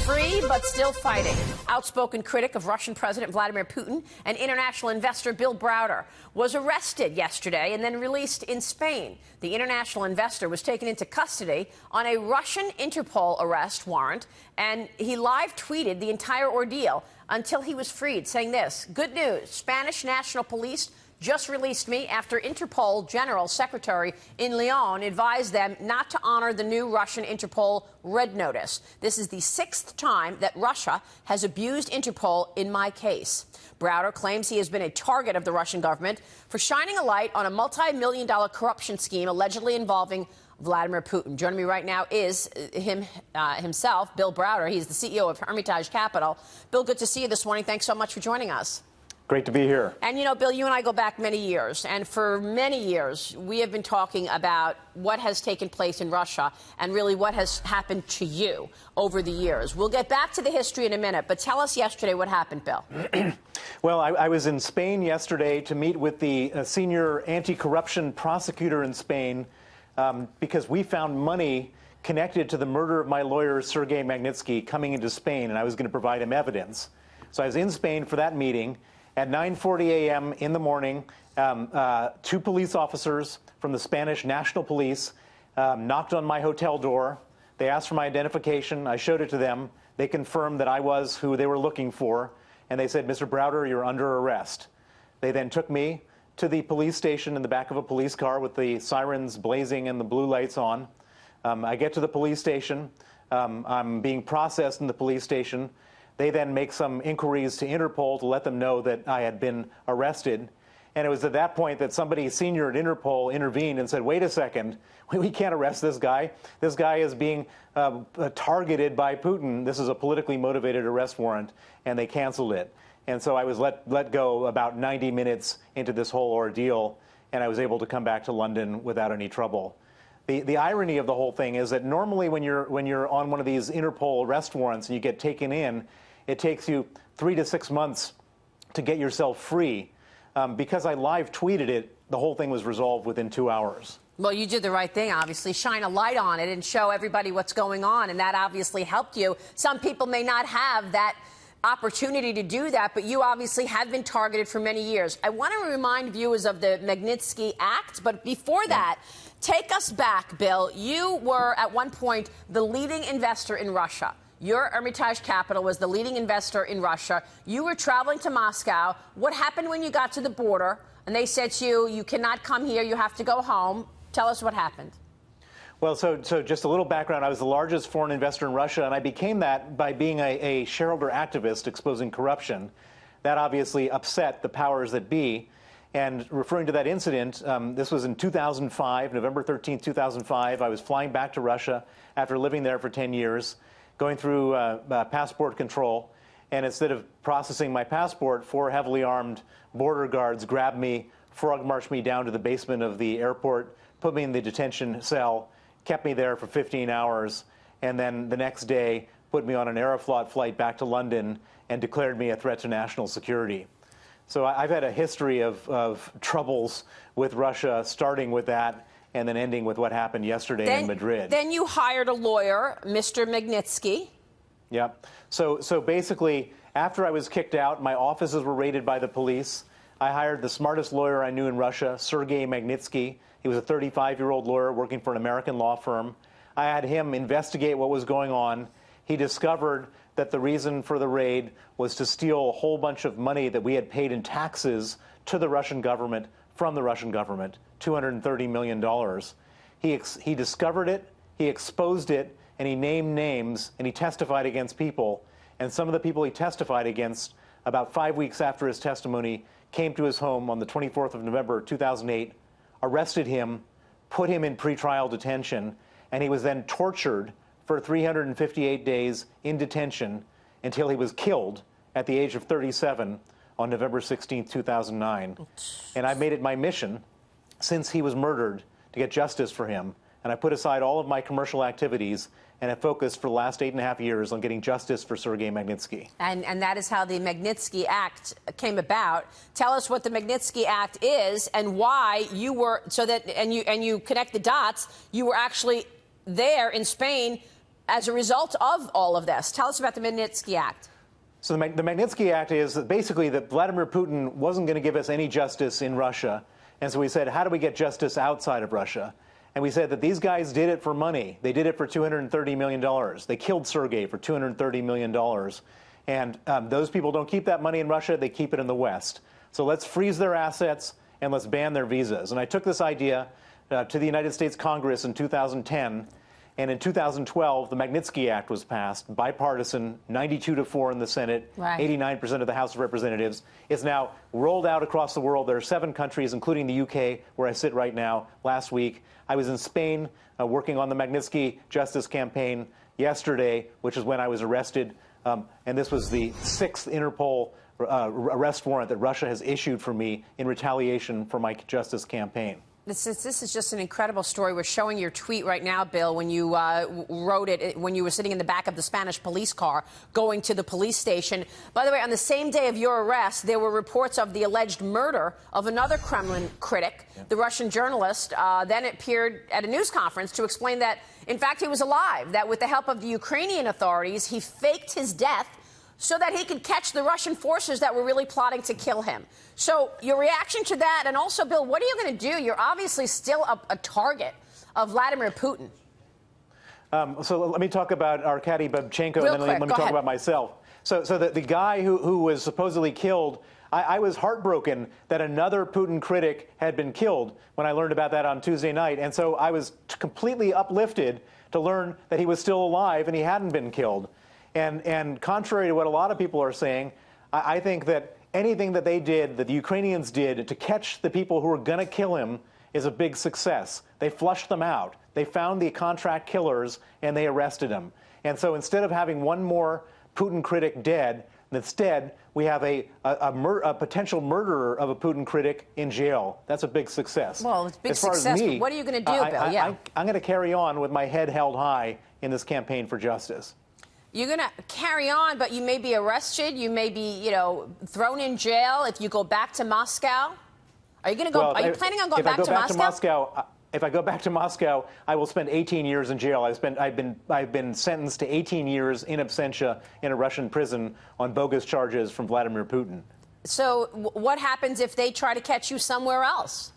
Free, but still fighting. Outspoken critic of Russian President Vladimir Putin and international investor Bill Browder was arrested yesterday and then released in Spain. The international investor was taken into custody on a Russian Interpol arrest warrant, and he live tweeted the entire ordeal until he was freed, saying this: "Good news, Spanish National Police just released me after Interpol General Secretary in Lyon advised them not to honor the new Russian Interpol Red Notice. This is the 6th time that Russia has abused Interpol in my case." Browder claims he has been a target of the Russian government for shining a light on a multi-million-dollar corruption scheme allegedly involving Vladimir Putin. Joining me right now is himself, Bill Browder. He's the CEO of Hermitage Capital. Bill, good to see you this morning. Thanks so much for joining us. Great to be here. And, you know, Bill, you and I go back many years, and for many years we have been talking about what has taken place in Russia and really what has happened to you over the years. We'll get back to the history in a minute, but tell us yesterday what happened, Bill. Well, I was in Spain yesterday to meet with the senior anti-corruption prosecutor in Spain because we found money connected to the murder of my lawyer, Sergei Magnitsky, coming into Spain, and I was going to provide him evidence. So I was in Spain for that meeting. At 9:40 a.m. in the morning, 2 police officers from the Spanish National Police knocked on my hotel door. They asked for my identification. I showed it to them. They confirmed that I was who they were looking for, and they said, "Mr. Browder, you're under arrest." They then took me to the police station in the back of a police car with the sirens blazing and the blue lights on. I get to the police station. I'm being processed in the police station. They then make some inquiries to Interpol to let them know that I had been arrested. And it was at that point that somebody senior at Interpol intervened and said, "Wait a second, we can't arrest this guy. This guy is being targeted by Putin. This is a politically motivated arrest warrant," and they canceled it. And so I was let go about 90 minutes into this whole ordeal, and I was able to come back to London without any trouble. The irony of the whole thing is that normally when you're on one of these Interpol arrest warrants and you get taken in, it takes you 3 to 6 months to get yourself free. Because I live tweeted it, the whole thing was resolved within 2 hours. Well, you did the right thing, obviously. Shine a light on it and show everybody what's going on, and that obviously helped you. Some people may not have that opportunity to do that, but you obviously have been targeted for many years. I want to remind viewers of the Magnitsky Act, but before that, take us back, Bill. You were at one point the leading investor in Russia. Your Hermitage Capital was the leading investor in Russia. You were traveling to Moscow. What happened when you got to the border and they said to you, "You cannot come here, you have to go home"? Tell us what happened. Well, so just a little background. I was the largest foreign investor in Russia, and I became that by being a shareholder activist exposing corruption. That obviously upset the powers that be. And referring to that incident, this was in 2005, November 13th, 2005. I was flying back to Russia after living there for 10 years, going through passport control. And instead of processing my passport, 4 heavily armed border guards grabbed me, frog marched me down to the basement of the airport, put me in the detention cell, kept me there for 15 hours, and then the next day put me on an Aeroflot flight back to London and declared me a threat to national security. So I've had a history of troubles with Russia, starting with that and then ending with what happened yesterday in Madrid. Then you hired a lawyer, Mr. Magnitsky. Yeah. So basically, after I was kicked out, my offices were raided by the police. I hired the smartest lawyer I knew in Russia, Sergei Magnitsky. He was a 35-year-old lawyer working for an American law firm. I had him investigate what was going on. He discovered that the reason for the raid was to steal a whole bunch of money that we had paid in taxes to the Russian government, from the Russian government, $230 million. He discovered it, he exposed it, and he named names, and he testified against people. And some of the people he testified against, about 5 weeks after his testimony, came to his home on the 24th of November, 2008, arrested him, put him in pretrial detention, and he was then tortured for 358 days in detention until he was killed at the age of 37 on November 16, 2009. And I've made it my mission, since he was murdered, to get justice for him. And I put aside all of my commercial activities and have focused for the last 8.5 years on getting justice for Sergei Magnitsky. And that is how the Magnitsky Act came about. Tell us what the Magnitsky Act is and why you were, so that, and you connect the dots, you were actually there in Spain as a result of all of this. Tell us about the Magnitsky Act. So the Magnitsky Act is basically that Vladimir Putin wasn't going to give us any justice in Russia. And so we said, how do we get justice outside of Russia? And we said that these guys did it for money. They did it for $230 million. They killed Sergei for $230 million. And those people don't keep that money in Russia. They keep it in the West. So let's freeze their assets and let's ban their visas. And I took this idea to the United States Congress in 2010. And in 2012, the Magnitsky Act was passed, bipartisan, 92-4 in the Senate, right. 89% of the House of Representatives. It's now rolled out across the world. There are 7 countries, including the UK, where I sit right now. Last week, I was in Spain working on the Magnitsky Justice Campaign yesterday, which is when I was arrested. And this was the 6th Interpol arrest warrant that Russia has issued for me in retaliation for my justice campaign. This is just an incredible story. We're showing your tweet right now, Bill, when you wrote it, when you were sitting in the back of the Spanish police car going to the police station. By the way, on the same day of your arrest, there were reports of the alleged murder of another Kremlin critic, the Russian journalist. Then appeared at a news conference to explain that, in fact, he was alive, that with the help of the Ukrainian authorities, he faked his death so that he could catch the Russian forces that were really plotting to kill him. So your reaction to that, and also, Bill, what are you going to do? You're obviously still a target of Vladimir Putin. So let me talk about Arkady Babchenko, Real and then quick, let me talk about myself. So the guy who was supposedly killed, I was heartbroken that another Putin critic had been killed when I learned about that on Tuesday night. And so I was completely uplifted to learn that he was still alive and he hadn't been killed. And contrary to what a lot of people are saying, I think that anything that they did, that the Ukrainians did to catch the people who were going to kill him is a big success. They flushed them out. They found the contract killers and they arrested them. And so instead of having one more Putin critic dead, instead we have a potential murderer of a Putin critic in jail. That's a big success. Well, it's a big as far success. As me, what are you going to do, Bill? I'm going to carry on with my head held high in this campaign for justice. You're going to carry on, but you may be arrested. You may be, thrown in jail if you go back to Moscow. Are you going to go? Are you planning on going back to Moscow? If I go back to Moscow, I will spend 18 years in jail. I've been sentenced to 18 years in absentia in a Russian prison on bogus charges from Vladimir Putin. So what happens if they try to catch you somewhere else?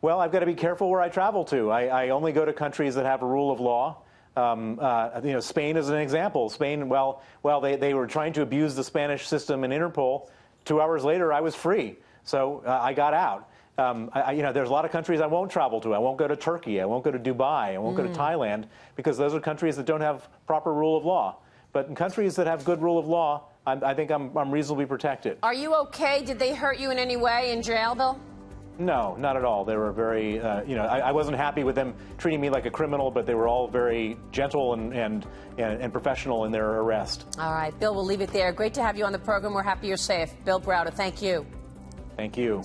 Well, I've got to be careful where I travel to. I only go to countries that have a rule of law. Spain is an example. Spain, they were trying to abuse the Spanish system in Interpol. 2 hours later, I was free. So I got out. There's a lot of countries I won't travel to. I won't go to Turkey. I won't go to Dubai. I won't go to Thailand because those are countries that don't have proper rule of law. But in countries that have good rule of law, I think I'm reasonably protected. Are you okay? Did they hurt you in any way in jail, Bill? No, not at all. They were very, I wasn't happy with them treating me like a criminal, but they were all very gentle and professional in their arrest. All right, Bill, we'll leave it there. Great to have you on the program. We're happy you're safe. Bill Browder, thank you. Thank you.